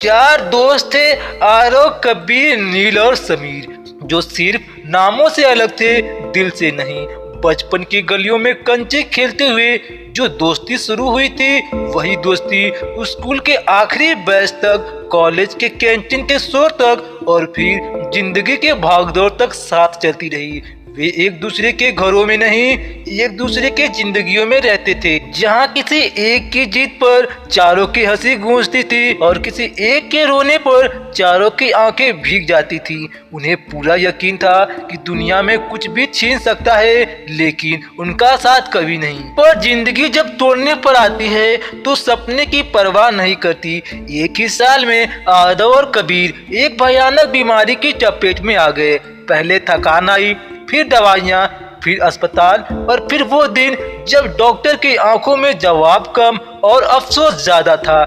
चार दोस्त थे, आरव, कबीर, नील और समीर, जो सिर्फ नामों से अलग थे, दिल से नहीं। बचपन की गलियों में कंचे खेलते हुए जो दोस्ती शुरू हुई थी, वही दोस्ती स्कूल के आखिरी बेंच तक, कॉलेज के कैंटीन के शोर तक और फिर जिंदगी के भागदौड़ तक साथ चलती रही। वे एक दूसरे के घरों में नहीं, एक दूसरे के जिंदगियों में रहते थे, जहाँ किसी एक की जीत पर चारों की हंसी गूंजती थी और किसी एक के रोने पर चारों की आंखें भीग जाती थी। उन्हें पूरा यकीन था कि दुनिया में कुछ भी छीन सकता है, लेकिन उनका साथ कभी नहीं। पर जिंदगी जब तोड़ने पर आती है तो सपने की परवाह नहीं करती। एक ही साल में आरव और कबीर एक भयानक बीमारी की चपेट में आ गए। पहले थकान आई, फिर दवाइयाँ, फिर अस्पताल और फिर वो दिन जब डॉक्टर की आंखों में जवाब कम और अफसोस ज्यादा था।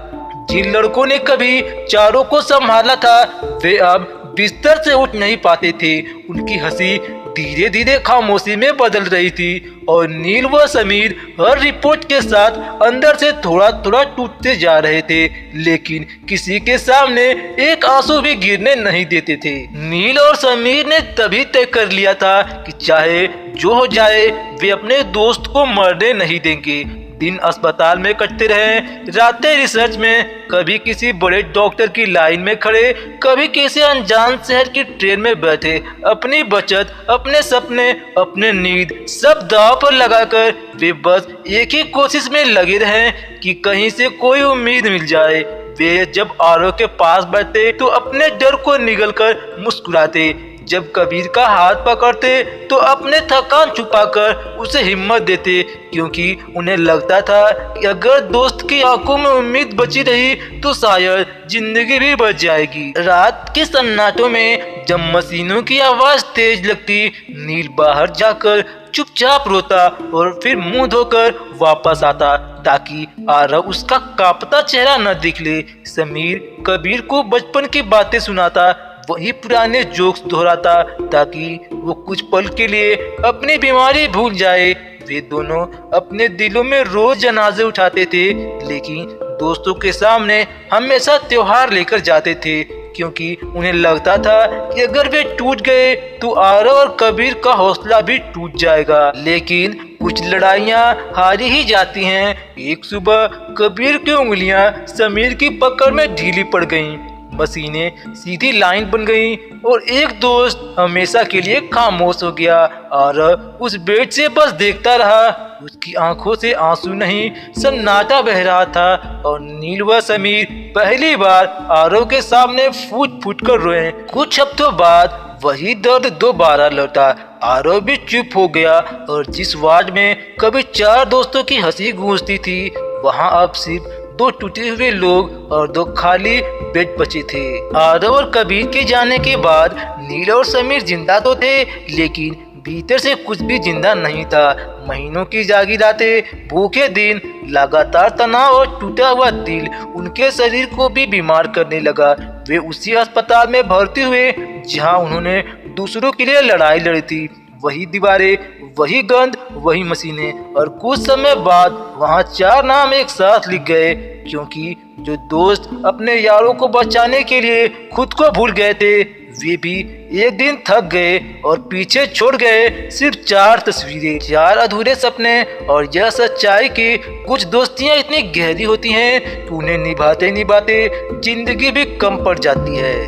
जिन लड़कों ने कभी चारों को संभाला था, वे अब बिस्तर से उठ नहीं पाते थे। उनकी हंसी धीरे धीरे खामोशी में बदल रही थी और नील व समीर हर रिपोर्ट के साथ अंदर से थोड़ा थोड़ा टूटते जा रहे थे, लेकिन किसी के सामने एक आंसू भी गिरने नहीं देते थे। नील और समीर ने तभी तय कर लिया था कि चाहे जो हो जाए, वे अपने दोस्त को मरने नहीं देंगे। दिन अस्पताल में कटते रहे, रातें रिसर्च में, कभी किसी बड़े डॉक्टर की लाइन में खड़े, कभी किसी अनजान शहर की ट्रेन में बैठे। अपनी बचत, अपने सपने, अपने नींद सब दांव पर लगाकर वे बस एक ही कोशिश में लगे रहे कि कहीं से कोई उम्मीद मिल जाए। वे जब आरव के पास बैठते तो अपने डर को निगलकर मुस्कुराते, जब कबीर का हाथ पकड़ते तो अपने थकान छुपाकर उसे हिम्मत देते, क्योंकि उन्हें लगता था कि अगर दोस्त की आंखों में उम्मीद बची रही तो शायद जिंदगी भी बच जाएगी। रात के सन्नाटों में जब मशीनों की आवाज तेज लगती, नील बाहर जाकर चुपचाप रोता और फिर मुंह धोकर वापस आता ताकि आरव उसका कांपता चेहरा न दिख ले। समीर कबीर को बचपन की बातें सुनाता, वही पुराने जोक्स दोहराता ताकि वो कुछ पल के लिए अपनी बीमारी भूल जाए। वे दोनों अपने दिलों में रोज जनाजे उठाते थे, लेकिन दोस्तों के सामने हमेशा त्योहार लेकर जाते थे, क्योंकि उन्हें लगता था कि अगर वे टूट गए तो आरव और कबीर का हौसला भी टूट जाएगा। लेकिन कुछ लड़ाइयाँ हारी ही जाती हैं। एक सुबह कबीर की उंगलियां समीर की पकड़ में ढीली पड़ गईं, मशीनें सीधी लाइन बन गईं और एक दोस्त हमेशा के लिए खामोश हो गया। और उस बेड से बस देखता रहा, उसकी आंखों से आंसू नहीं, सन्नाटा बह रहा था और नील व समीर पहली बार आरव के सामने फूट फूट कर रोए। कुछ हफ्तों बाद वही दर्द दोबारा लौटा। आरव भी चुप हो गया और जिस वार्ड में कभी चार दोस्तों की हंसी गूंजती थी, वहाँ अब सिर्फ दो टूटे हुए लोग और दो खाली बेड बचे थे। आरव और कबीर के जाने के बाद नील और समीर जिंदा तो थे, लेकिन भीतर से कुछ भी जिंदा नहीं था। महीनों की जागी रातें, भूखे दिन, लगातार तनाव और टूटा हुआ दिल उनके शरीर को भी बीमार करने लगा। वे उसी अस्पताल में भर्ती हुए जहां उन्होंने दूसरों के लिए लड़ाई लड़ी थी। वही दीवारें, वही गंध, वही मशीनें और कुछ समय बाद वहां चार नाम एक साथ लिख गए, क्योंकि जो दोस्त अपने यारों को बचाने के लिए खुद को भूल गए थे, वे भी एक दिन थक गए और पीछे छोड़ गए सिर्फ चार तस्वीरें, चार अधूरे सपने। और यह सच्चाई कि कुछ दोस्तियां इतनी गहरी होती हैं कि उन्हें निभाते निभाते जिंदगी भी कम पड़ जाती है।